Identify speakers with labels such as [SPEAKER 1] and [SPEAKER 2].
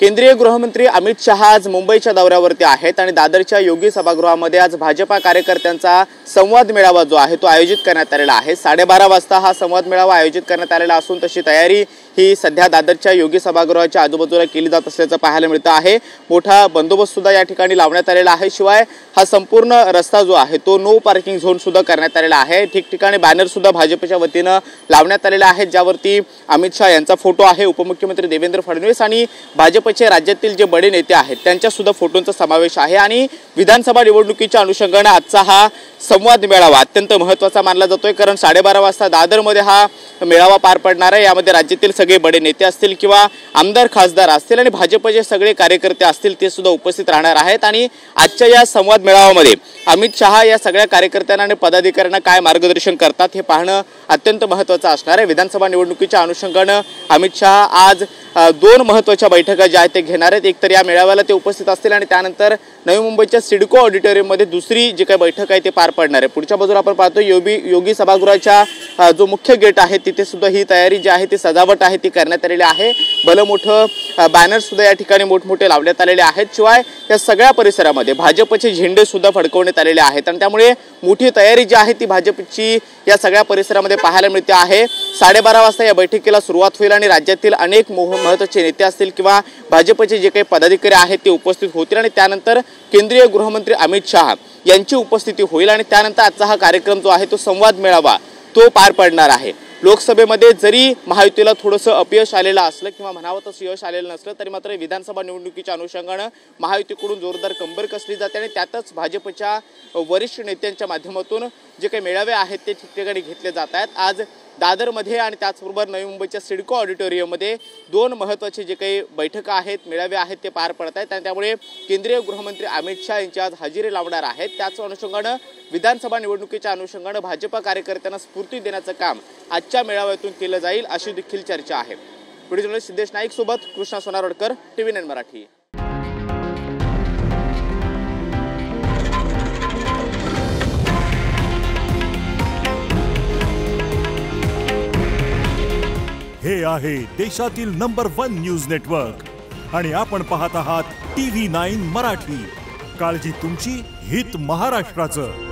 [SPEAKER 1] केंद्रीय गृहमंत्री अमित शहा आज मुंबईच्या दौऱ्यावरती आहेत आणि दादरच्या योगी सभागृहामध्ये आज भाजपा कार्यकर्त्यांचा संवाद मेळावा जो आहे तो आयोजित करण्यात आलेला आहे। 12:30 वाजता हा संवाद मेळावा आयोजित करण्यात आलेला असून तशी तयारी ही सध्या दादरच्या योगी सभागृहाच्या आजूबाजूला केली जात असल्याचं पाहायला मिळतं आहे। मोठा बंदोबस्त सुद्धा या ठिकाणी लावण्यात आलेला आहे। शिवाय हा संपूर्ण रस्ता जो आहे तो नो पार्किंग झोन सुद्धा करण्यात आलेला आहे। ठिकठिकाणी बॅनर सुद्धा भाजपच्या वतीनं लावण्यात आलेले आहेत, ज्यावरती अमित शहा यांचा फोटो आहे, उपमुख्यमंत्री देवेंद्र फडणवीस आणि भाजपचे राज्यातील जे बडे नेते आहेत त्यांच्या सुद्धा फोटोंचा समावेश आहे। आणि विधानसभा निवडणुकीच्या अनुषंगाने आजचा हा संवाद मेळावा अत्यंत महत्त्वाचा मानला जातोय, कारण 12:30 वाजता दादरमध्ये हा मेळावा पार पडणार आहे। यामध्ये राज्यातील सगळे बडे नेते असतील किंवा आमदार खासदार असतील आणि भाजपचे सगळे कार्यकर्ते असतील ते सुद्धा उपस्थित राहणार आहेत। आणि आजच्या या संवाद मेळाव्यामध्ये अमित शहा या सगळ्या कार्यकर्त्यांना आणि पदाधिकाऱ्यांना काय मार्गदर्शन करतात हे पाहणं अत्यंत महत्त्वाचं असणार आहे। विधानसभा निवडणुकीच्या अनुषंगाने अमित शहा आज दोन महत्त्वाच्या बैठका ज्या आहेत ते घेणार आहेत। एक तर या मेळाव्याला ते उपस्थित असतील आणि त्यानंतर नवी मुंबईच्या सिडको ऑडिटोरियममध्ये दुसरी जी काही बैठक आहे ते पार पडणार आहे। पुढच्या बाजूला आपण पाहतो योगी सभागृहाच्या जो मुख्य गेट आहे तिथे सुद्धा ही तयारी जी आहे ती सजावट आहे ती करण्यात आलेली आहे। भलं मोठं बॅनर सुद्धा या ठिकाणी मोठमोठे लावण्यात आलेले आहेत। शिवाय या सगळ्या परिसरामध्ये भाजपचे झेंडे सुद्धा फडकवण्यात आलेले आहेत आणि त्यामुळे मोठी तयारी जी आहे ती भाजपची या सगळ्या परिसरामध्ये पाहायला मिळते आहे। 12:30 वाजता या बैठकीला सुरुवात होईल आणि राज्यातील अनेक महत्त्वाचे नेते असतील किंवा भाजपचे जे काही पदाधिकारी आहेत ते उपस्थित होतील आणि त्यानंतर केंद्रीय गृहमंत्री अमित शहा यांची उपस्थिती होईल आणि त्यानंतर आजचा हा कार्यक्रम जो आहे तो संवाद मेळावा तो पार पडणार आहे। लोकसभेमध्ये जरी महायुतीला थोडंसं अपयश आलेलं असलं किंवा म्हणावं तसं यश आलेलं नसलं तरी मात्र विधानसभा निवडणुकीच्या अनुषंगाने महायुतीकडून जोरदार कंबर कसली जाते आणि त्यातच भाजपच्या वरिष्ठ नेत्यांच्या माध्यमातून जे काही मेळावे आहेत ते ठिकठिकाणी घेतले जात आहेत। आज दादरमध्ये आणि त्याचबरोबर नवी मुंबईच्या सिडको ऑडिटोरियममध्ये दोन महत्त्वाचे जे काही बैठका आहेत, मेळावे आहेत ते पार पडत आहेत आणि त्यामुळे केंद्रीय गृहमंत्री अमित शहा यांची आज हजेरी लावणार आहेत। त्याच अनुषंगाने विधानसभा निवडणुकीच्या अनुषंगाने भाजपा कार्यकर्त्यांना स्फूर्ती देण्याचं काम आजच्या मेळाव्यातून केलं जाईल अशी देखील चर्चा आहे। व्हिडिओ जर्नलिस्ट सिद्धेश नाईक सोबत कृष्णा सोनारोडकर, TV9 मराठी।
[SPEAKER 2] हे आहे देशातील नंबर 1 न्यूज नेटवर्क आणि आपण पाहत आहात TV9 मराठी। काळजी तुमची, हित महाराष्ट्राचं।